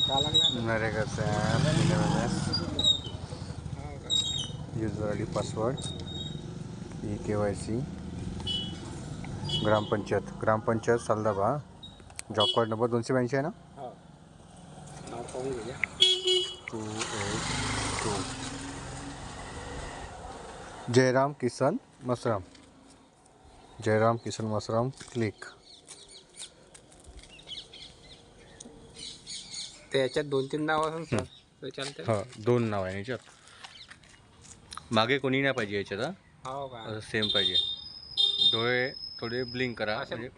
नरेगाचा user I D password KYC gram panchayat Saldaba job card number 282 आहे ना 282 Jairam Kisan Masram click त्याच्यात 2-3 नाव असेल सर तर चालते. हां 2 नाव आहे याच्यात मागे कोणी नाही पाहिजे याच्यात हो का सेम पाहिजे डोळे थोडे ब्लिंक करा म्हणजे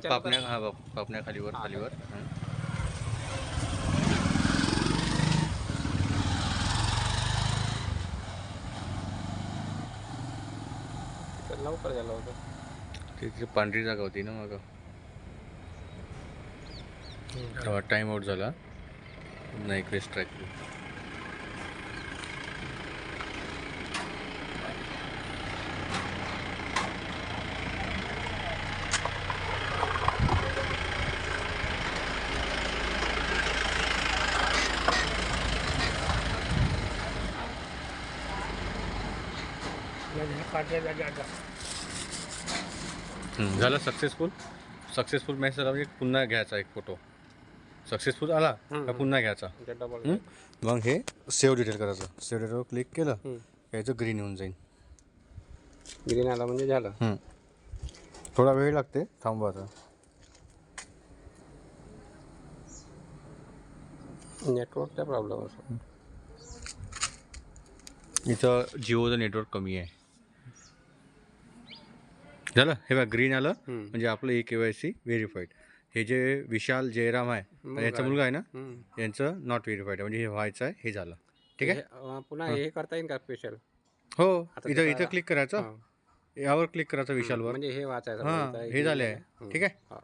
पापण्या खालीवर लवकर झालं होतं तिथे पांढरी जागा होती ना मग तेव्हा टाइम आउट झाला नाही क्वेस्ट ट्रॅक झालं सक्सेसफुल मेसेज आला म्हणजे पुन्हा घ्यायचा एक फोटो सक्सेसफुल आला का पुन्हा घ्यायचा मग हे सेव्ह डिटेल करायचं सेव्ह डिटेलवर क्लिक केलं याचं ग्रीन येऊन जाईल ग्रीन आला म्हणजे झालं थोडा वेळ लागते थांबवायचा नेटवर्कचा प्रॉब्लेम असतो इथं जिओचं नेटवर्क कमी आहे झालं हे बघा ग्रीन आलं म्हणजे आपलं KYC व्हेरीफाईड हे जे विशाल जयराम आहे याचा मुलगा आहे ना यांचं नॉट व्हेरीफाईड आहे म्हणजे हे व्हायचं आहे हे झालं ठीक आहे पुन्हा हे करता येईल का स्पेशल हो इथं क्लिक करायचं यावर क्लिक करायचं विशालवर म्हणजे हे वाचायचं हां हे झाले आहे ठीक आहे